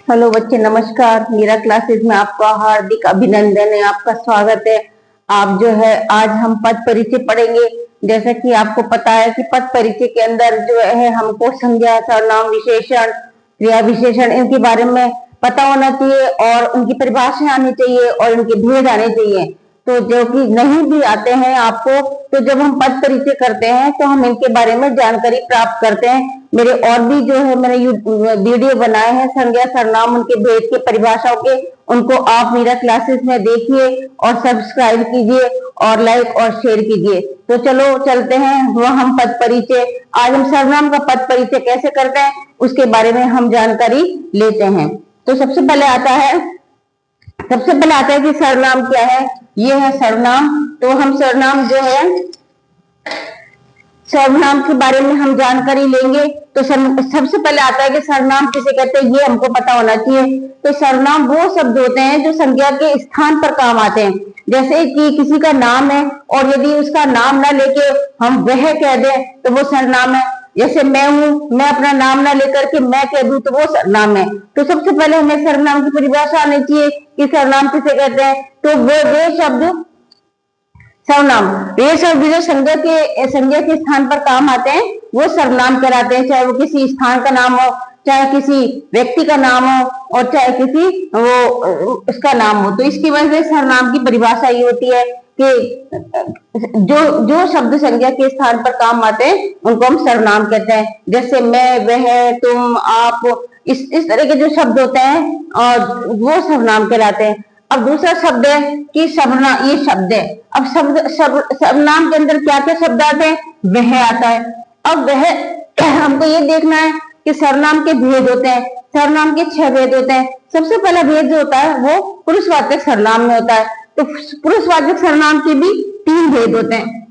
Hello बच्चे, नमस्कार। Meera classes में आपका हार्दिक अभिनंदन है, आपका स्वागत है। आप जो है आज हम पद परिचय पढ़ेंगे। जैसा कि आपको पता है कि पद परिचय के अंदर जो है हमको संज्ञा, सर्वनाम, विशेषण, क्रिया विशेषण इनके बारे में पता होना चाहिए और उनकी परिभाषा आनी चाहिए और इनके भेद आने चाहिए। तो जो कि नहीं भी आते हैं आपको, तो जब हम पद परिचय करते हैं तो हम इनके बारे में जानकारी प्राप्त करते हैं। मेरे और भी जो है मैंने वीडियो बनाए हैं संज्ञा, सर्वनाम, उनके भेद के, परिभाषाओं के, उनको आप मेरा क्लासेस में देखिए और सब्सक्राइब कीजिए और लाइक और शेयर कीजिए। तो चलो चलते हैं वो हम पद परिचय। आज हम सर्वनाम का पद परिचय कैसे करते हैं उसके बारे में हम जानकारी लेते हैं। तो सबसे पहले आता है कि सर्वनाम क्या है। ये है सर्वनाम। तो हम सर्वनाम जो है, सर्वनाम के बारे में हम जानकारी लेंगे। तो सबसे पहले आता है कि सर्वनाम किसे कहते हैं, ये हमको पता होना चाहिए। तो सर्वनाम वो शब्द होते हैं जो संज्ञा के स्थान पर काम आते हैं। जैसे कि किसी का नाम है और यदि उसका नाम ना लेके हम वह कह दें तो वो सर्वनाम है। जैसे मैं हूं, मैं अपना नाम ना लेकर के मैं कह दूं तो वो सर्वनाम है। तो सबसे पहले हमें सर्वनाम की परिभाषा आनी चाहिए कि सर्वनाम किसे कहते हैं। तो वे शब्द सर्वनाम, ये शब्द जो संज्ञा के स्थान पर काम आते हैं वो सर्वनाम कहलाते हैं। चाहे वो किसी स्थान का नाम हो, चाहे किसी व्यक्ति का नाम हो और चाहे किसी वो उसका नाम हो। तो इसकी वजह से सर्वनाम की परिभाषा ये होती है कि जो शब्द संज्ञा के स्थान पर काम आते हैं उनको हम सर्वनाम कहते हैं। जैसे मैं, वह, तुम, आप, इस तरह के जो शब्द होते हैं और वो सर्वनाम कहलाते हैं। अब दूसरा शब्द है कि सर्वनाम, ये शब्द है। अब सर्वनाम के अंदर क्या क्या शब्द आते हैं, वह आता है। अब वह हमको ये देखना है कि सर्वनाम के भेद होते हैं। सर्वनाम के 6 भेद होते हैं। सबसे पहला भेद जो होता है वो पुरुषवाचक सर्वनाम में होता है। तो पुरुषवाचक सर्वनाम के भी 3 भेद होते हैं।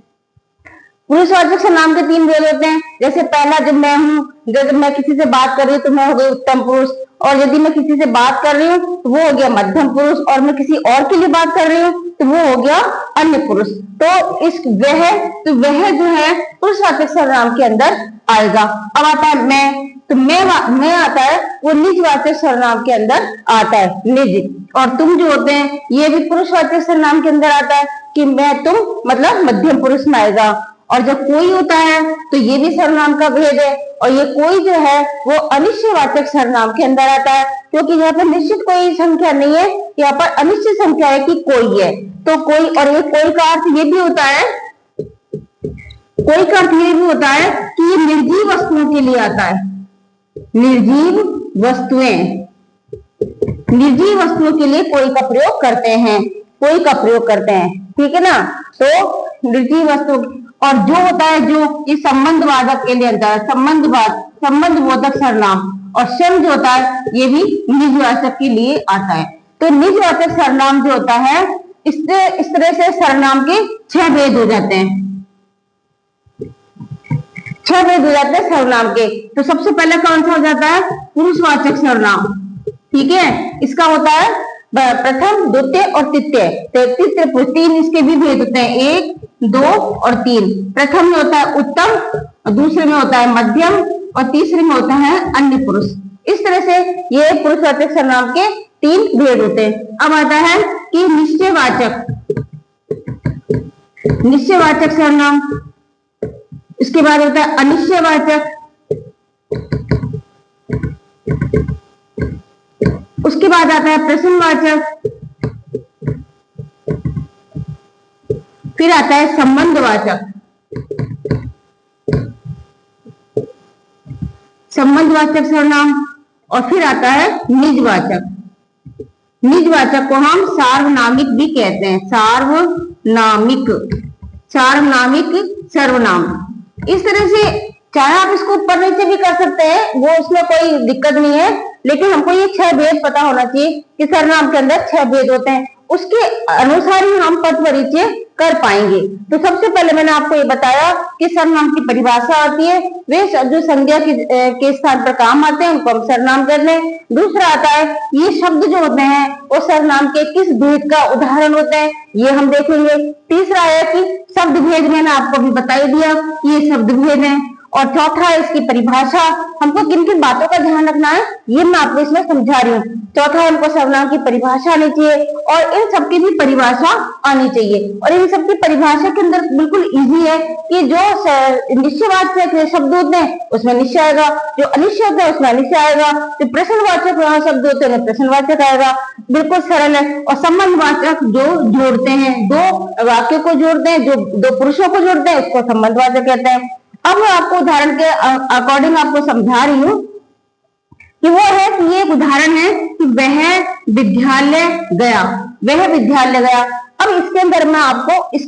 पुरुषवाचक सर्वनाम के 3 भेद होते हैं। जैसे पहला, जब मैं हूं, जब मैं किसी से बात कर रही हूँ तो मैं हो गई उत्तम पुरुष, और यदि मैं किसी से बात कर रही हूँ तो वो हो गया मध्यम पुरुष, और मैं किसी और के लिए बात कर रही हूँ तो वो हो गया अन्य पुरुष। तो वह जो है पुरुषवाचक सर्वनाम के अंदर आएगा। अब आता है मैं। तो मैं आता है वो निजवाचक सर्वनाम के अंदर आता है, निज। और तुम जो होते हैं ये भी पुरुषवाचक सर्वनाम के अंदर आता है कि मैं, तुम, मतलब मध्यम पुरुष में आएगा। और जब कोई होता है तो ये भी सर्वनाम का भेद है। और ये कोई जो है वो अनिश्चयवाचक सर्वनाम के अंदर आता है, क्योंकि यहाँ पर निश्चित कोई संख्या नहीं है, यहाँ पर अनिश्चित संख्या है कि कोई है। तो कोई, और ये कोई का अर्थ ये भी होता है, कोई का अर्थ ये भी होता है कि ये निर्जीव वस्तुओं के लिए आता है। निर्जीव वस्तुएं, निर्जीव वस्तुओं के लिए कोई का प्रयोग करते हैं, कोई का प्रयोग करते हैं, ठीक है ना। तो निर्जीव वस्तु, और जो होता है जो ये संबंधवाचक के लिए आता है, संबंधबोधक सर्वनाम। और शम जो होता है ये भी निजवाचक के लिए आता है। तो निजवाचक सर्वनाम जो होता है इस तरह से सर्वनाम के 6 भेद हो जाते हैं। 6 भेद हो जाते हैं सर्वनाम के। तो सबसे पहले कौन सा हो जाता है, पुरुषवाचक सर्वनाम, ठीक है। इसका होता है प्रथम, द्वितीय और तृतीय। तृतीय 3 इसके भी भेद होते हैं, 1, 2 और 3। प्रथम में होता है उत्तम, दूसरे में होता है मध्यम और तीसरे में होता है अन्य पुरुष। इस तरह से ये पुरुषवाचक सर्वनाम के 3 भेद होते हैं। अब आता है कि निश्चयवाचक, निश्चयवाचक सर्वनाम। इसके बाद होता है अनिश्चयवाचक, उसके बाद आता है प्रश्नवाचक, फिर आता है संबंधवाचक, संबंधवाचक सर्वनाम, और फिर आता है निजवाचक। निजवाचक को हम सार्वनामिक भी कहते हैं, सार्वनामिक, सार्वनामिक सर्वनाम। इस तरह से चाहे आप इसको ऊपर नीचे भी कर सकते हैं, वो उसमें कोई दिक्कत नहीं है, लेकिन हमको ये 6 भेद पता होना चाहिए कि सर्वनाम के अंदर 6 भेद होते हैं। उसके अनुसार ही हम पद परिचय कर पाएंगे। तो सबसे पहले मैंने आपको ये बताया कि सर्वनाम की परिभाषा आती है, वे शब्द जो संज्ञा के स्थान पर काम आते हैं उनको हम सर्वनाम कहते हैं। दूसरा आता है ये शब्द जो होते हैं वो सर्वनाम के किस भेद का उदाहरण होते हैं, ये हम देखेंगे। तीसरा है कि शब्द भेद, मैंने आपको भी बता ही दिया ये शब्द भेद है। और चौथा है इसकी परिभाषा। हमको किन किन बातों का ध्यान रखना है ये मैं आपको इसमें समझा रही हूँ। चौथा हमको सर्वनाम की परिभाषा आनी चाहिए और इन सबकी भी परिभाषा आनी चाहिए। और इन सबकी परिभाषा के अंदर बिल्कुल इजी है कि जो निश्चयवाचक शब्द होते हैं उसमें निश्चय आएगा, जो अनिश्चय होता है उसमें अनिश्चय आएगा, जो प्रश्नवाचक शब्द होते हैं प्रश्नवाचक आएगा। बिल्कुल सरल है। और संबंधवाचक जो जोड़ते हैं, दो वाक्य को जोड़ते हैं, जो दो पुरुषों को जोड़ते हैं उसको संबंधवाचक कहते हैं। अब मैं आपको उदाहरण के अकॉर्डिंग आपको समझा रही हूँ कि वो है कि ये एक उदाहरण है कि वह विद्यालय गया, वह विद्यालय गया। अब इसके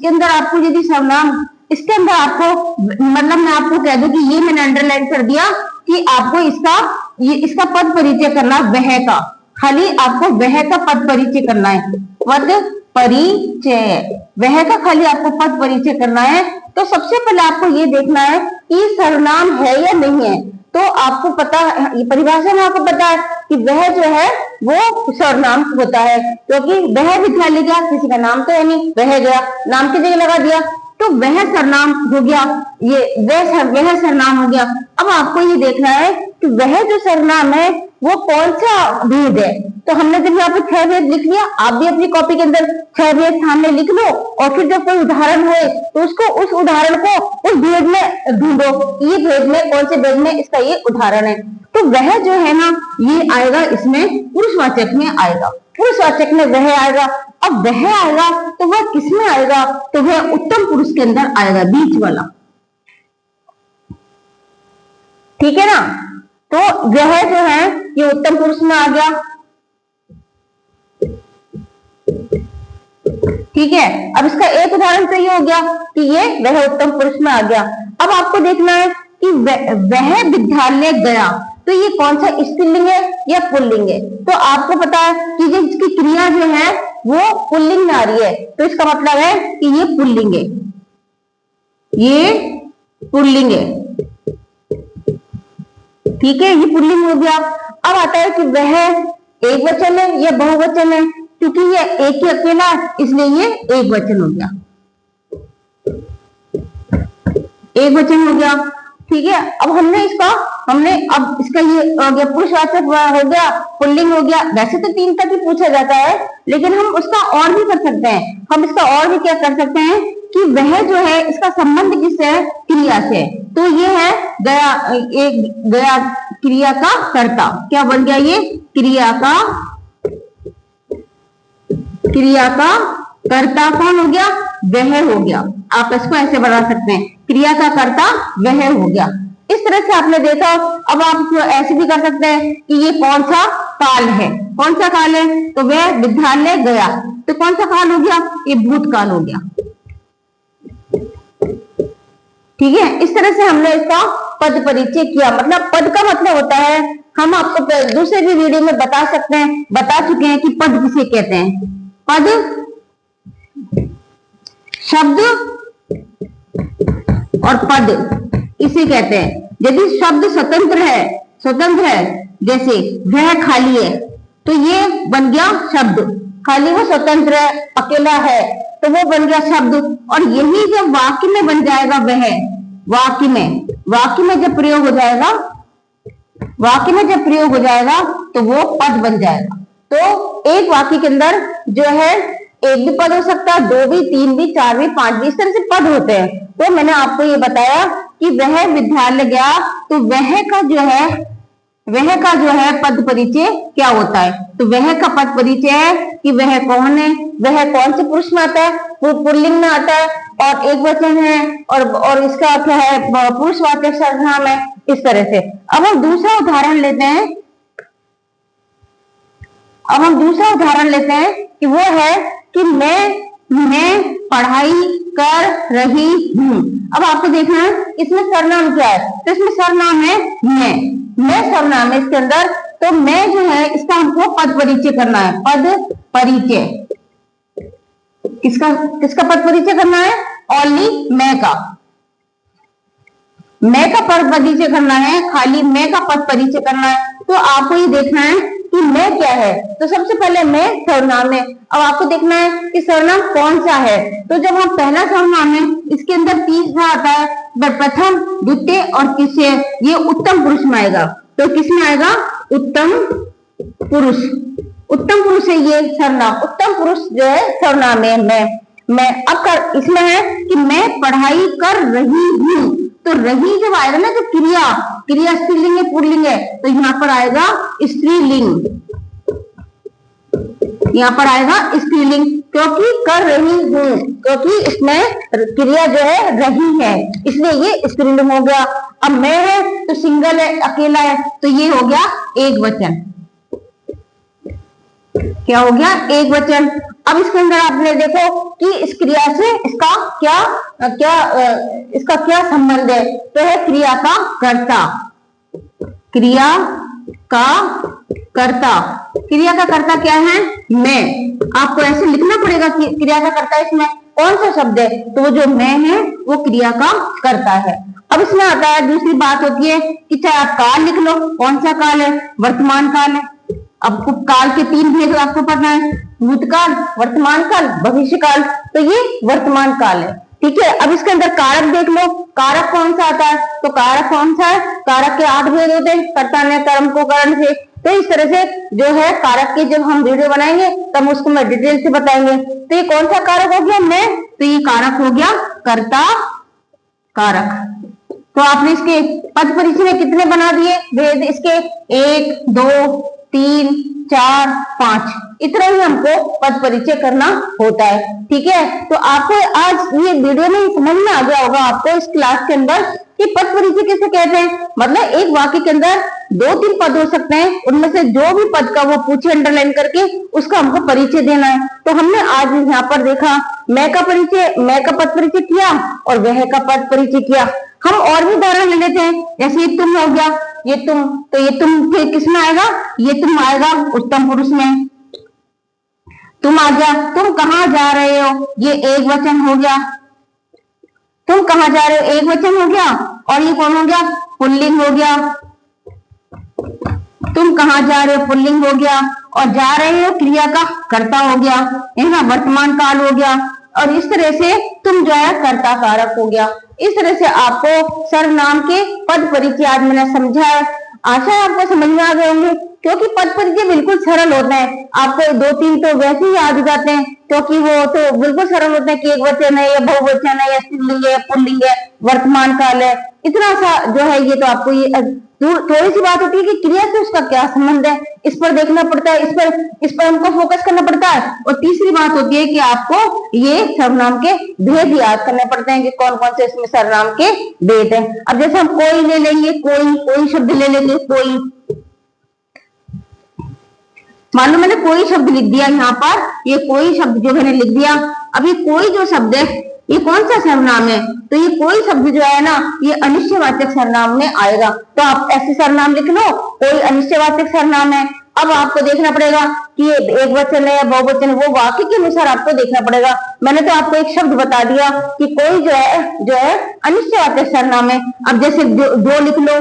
अंदर आपको यदि सर्वनाम इसके अंदर आपको मतलब मैं आपको कह दूं कि ये मैंने अंडरलाइन कर दिया कि आपको इसका पद परिचय करना, वह का खाली आपको वह का पद परिचय करना है। पद परिचय, वह का खाली आपको पद परिचय करना है। तो सबसे पहले आपको ये देखना है कि सर्वनाम है या नहीं है। तो आपको पता है, परिभाषा में आपको पता है कि वह जो है वो सर्वनाम होता है, क्योंकि वह विद्यालय गया, किसी का नाम तो है नहीं, वह गया नाम की जगह लगा दिया तो वह सर्वनाम हो गया, ये वह सर्वनाम हो गया। अब आपको ये देखना है कि वह जो सर्वनाम है वो कौन सा भेद है। तो हमने जब यहाँ पे 6 भेद लिख लिया, आप भी अपनी कॉपी के अंदर 6 भेद सामने लिख लो और फिर जब कोई उदाहरण हो तो उसको उस उदाहरण को उस भेद में ढूंढो, ये भेद में कौन से भेद में इसका ये उदाहरण है। तो वह जो है ना ये आएगा, इसमें पुरुषवाचक में आएगा, पुरुषवाचक में वह आएगा। अब वह आएगा तो वह किसमें आएगा, तो वह उत्तम पुरुष के अंदर आएगा, बीच वाला, ठीक है ना। तो वह जो है ये उत्तम पुरुष में आ गया, ठीक है। अब इसका एक उदाहरण तो ये हो गया कि ये वह उत्तम पुरुष में आ गया। अब आपको देखना है कि वह विद्यालय गया, तो ये कौन सा स्त्रीलिंग है या पुल्लिंग है। तो आपको पता है कि जिसकी क्रिया जो है वो पुल्लिंग में आ रही है, तो इसका मतलब है कि ये पुल्लिंग है, ये पुल्लिंग है, ठीक है, ये पुल्लिंग हो गया। अब आता है कि वह एक वचन है या बहुवचन है, क्योंकि ये एक ही अकेला इसलिए ये एक वचन हो गया, एक वचन हो गया, ठीक है। अब हमने इसका ये हो गया पुरुषवाचक हो गया, पुल्लिंग हो गया। वैसे तो 3 तक ही पूछा जाता है, लेकिन हम उसका और भी कर सकते हैं। हम इसका और भी क्या कर सकते हैं कि वह जो है इसका संबंध किससे है, क्रिया से। तो ये है गया, एक गया क्रिया का कर्ता, क्या बन गया ये क्रिया का कर्ता कौन हो गया, वह हो गया। आप इसको ऐसे बना सकते हैं, क्रिया का कर्ता वह हो गया। इस तरह से आपने देखा। अब आप ऐसे भी कर सकते हैं कि ये कौन सा काल है, कौन सा काल है, तो वह विद्यालय गया, तो कौन सा काल हो गया, ये भूतकाल हो गया, ठीक है। इस तरह से हमने इसका पद परिचय किया। मतलब पद का मतलब होता है, हम आपको दूसरे भी वीडियो में बता चुके हैं कि पद किसे कहते हैं। पद शब्द और पद इसे कहते हैं। यदि शब्द स्वतंत्र है, जैसे वह खाली है, तो ये बन गया शब्द, खाली वो स्वतंत्र है, अकेला है, तो वो बन गया शब्द। और यही जब वाक्य में बन जाएगा, वह वाक्य में जब प्रयोग हो जाएगा, तो वो पद बन जाएगा। तो एक वाक्य के अंदर जो है एक भी पद हो सकता है, 2 भी, 3 भी, 4 भी, 5 भी, इस तरह से पद होते हैं। तो मैंने आपको ये बताया कि वह विद्यालय गया, तो वह का जो है पद परिचय क्या होता है। तो वह का पद परिचय है कि वह कौन है, वह कौन से पुरुष में आता है, वो पुल्लिंग में आता है और एक वचन है, और इसका क्या है, पुरुषवाचक सर्वनाम है, इस तरह से। अब हम दूसरा उदाहरण लेते हैं कि वो है कि मैं पढ़ाई कर रही हूं। अब आपको देखना है इसमें सर्वनाम क्या है, तो इसमें सर्वनाम है मैं सर्वनाम है इसके अंदर। तो मैं जो है इसका हमको पद परिचय करना है, पद परिचय किसका पद परिचय करना है, ओनली मैं का पद परिचय करना है, खाली मैं का पद परिचय करना है। तो आपको ये देखना है कि मैं क्या है। तो सबसे पहले मैं सर्वनाम है। अब आपको देखना है कि सर्वनाम कौन सा है। तो जब हम पहला सर्वनाम है, इसके अंदर तीसरा आता है, प्रथम, द्वितीय और तृतीय, ये उत्तम पुरुष में आएगा। तो किसमें आएगा? उत्तम पुरुष। उत्तम पुरुष है ये सर्वनाम। उत्तम पुरुष जो है सर्वनाम है मैं। अब इसमें है कि मैं पढ़ाई कर रही हूँ। तो रही जब आएगा ना, तो क्रिया स्त्रीलिंग है पुल्लिंग है, तो यहाँ पर आएगा स्त्रीलिंग। यहाँ पर आएगा स्त्रीलिंग, क्योंकि कर रही हूँ, क्योंकि इसमें क्रिया जो है रही है, इसलिए ये स्त्रीलिंग हो गया। अब मैं है तो सिंगल है, अकेला है, तो ये हो गया एक वचन। क्या हो गया? एक वचन। अब इसके अंदर आपने देखो कि इस क्रिया से इसका क्या संबंध है। तो है क्रिया का कर्ता। क्रिया का कर्ता। क्रिया का कर्ता क्या है? मैं। आपको ऐसे लिखना पड़ेगा कि क्रिया का कर्ता इसमें कौन सा शब्द है, तो वो जो मैं है वो क्रिया का कर्ता है। अब इसमें आता है, दूसरी बात होती है कि चाहे आप काल लिख लो, कौन सा काल है? वर्तमान काल है। आपको काल के 3 भेद आपको पढ़ना है, भूतकाल, वर्तमान काल, भविष्य काल। तो ये वर्तमान काल है, ठीक है। अब इसके अंदर कारक देख लो, कारक कौन सा आता है? तो कारक कौन सा है? कारक के 8 भेद होते हैं, कर्ता ने कर्म को कारण से। तो इस तरह से जो है कारक की जब हम वीडियो बनाएंगे तब उसको मैं डिटेल से बताएंगे। तो ये कौन सा कारक हो गया? मैं। तो ये कारक हो गया कर्ता कारक। तो आपने इसके पद परिचय में कितने बना दिए भेद? इसके 1, 2, 3, 4, 5, इतना ही हमको पद परिचय करना होता है, ठीक है। तो आपको आज ये वीडियो में समझ में आ गया होगा आपको इस क्लास के अंदर कि पद परिचय किसे कहते हैं। मतलब एक वाक्य के अंदर 2-3 पद हो सकते हैं, उनमें से जो भी पद का वो पूछे अंडरलाइन करके उसका हमको परिचय देना है। तो हमने आज यहाँ पर देखा मैं का पद परिचय किया और वह का पद परिचय किया। हम और भी उदाहरण ले लेते हैं, जैसे ये तुम हो गया, ये तुम, तो ये तुम फिर किसमें आएगा? ये तुम आएगा उत्तम पुरुष में। तुम आ गया, तुम कहाँ जा रहे हो, ये एक वचन हो गया। तुम कहाँ जा रहे हो एक वचन हो गया, और ये कौन हो गया? पुल्लिंग हो गया। तुम कहाँ जा रहे हो पुल्लिंग हो गया, और जा रहे हो क्रिया का कर्ता हो गया, है ना, वर्तमान काल हो गया। और इस तरह से तुम जो है कर्ता कारक हो गया। इस तरह से आपको सर्वनाम के पद परिचय आज मैंने समझा है। आशा है आपको समझ में आ गए होंगे, क्योंकि पद परिचय बिल्कुल सरल होता है। आपको 2-3 तो वैसे ही याद हो जाते हैं, क्योंकि वो तो बिल्कुल सरल होते हैं कि एक वचन है या बहुवचन है या स्त्रीलिंग है, पुल्लिंग है, वर्तमान काल है, इतना सा जो है ये तो आपको ये थोड़ी सी बात होती है कि क्रिया से उसका क्या संबंध है, इस पर देखना पड़ता है, इस पर हमको फोकस करना पड़ता है। और तीसरी बात होती है कि आपको ये सर्वनाम के भेद याद करने पड़ते हैं कि कौन कौन से इसमें सर्वनाम के भेद हैं। अब जैसे हम कोई ले लेंगे, कोई शब्द ले लेंगे, कोई, मान लो मैंने कोई शब्द लिख दिया यहाँ पर, ये कोई शब्द जो मैंने लिख दिया। अब ये कोई जो शब्द है ये कौन सा सर्वनाम है? तो ये कोई शब्द जो है ना ये अनिश्चयवाचक सर्वनाम में आएगा। तो आप ऐसे सर्वनाम लिख लो, कोई अनिश्चयवाचक सर्वनाम है। अब आपको देखना पड़ेगा कि ये एक वचन है या बहुवचन है, वो वाक्य के अनुसार आपको देखना पड़ेगा। मैंने तो आपको एक शब्द बता दिया कि कोई जो है अनिश्चयवाचक सर्वनाम है। अब जैसे जो लिख लो,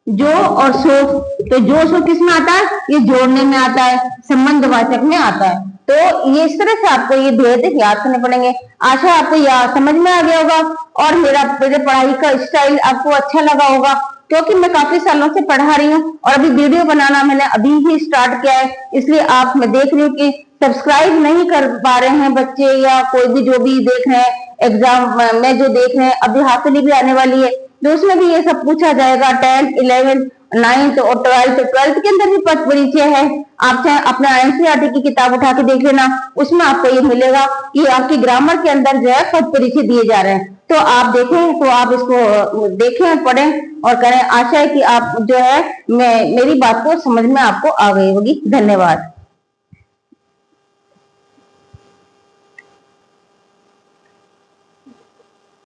जो और सो, तो जो सो किस में आता है? ये जोड़ने में आता है, संबंधवाचक में आता है। तो ये इस तरह से आपको ये भेद याद करने पड़ेंगे। आशा आपको याद समझ में आ गया होगा और मेरे पढ़ाई का स्टाइल आपको अच्छा लगा होगा, क्योंकि मैं काफी सालों से पढ़ा रही हूँ और अभी वीडियो बनाना मैंने अभी ही स्टार्ट किया है। इसलिए आप मैं देख रही हूँ कि सब्सक्राइब नहीं कर पा रहे हैं बच्चे या कोई भी जो भी देख रहे हैं, एग्जाम में जो देख रहे हैं, अभी हाफिली भी आने वाली है तो उसमें भी ये सब पूछा जाएगा। 10th, 11th, 9th और 12th के अंदर भी पद परिचय है। आप चाहे अपने एनसीईआरटी की किताब उठा के देख लेना, उसमें आपको ये मिलेगा कि आपकी ग्रामर के अंदर जो है पद परिचय दिए जा रहे हैं। तो आप देखें, तो आप इसको देखें, पढ़ें और करें। आशा है कि आप जो है मेरी बात को समझ में आपको आ गई होगी। धन्यवाद।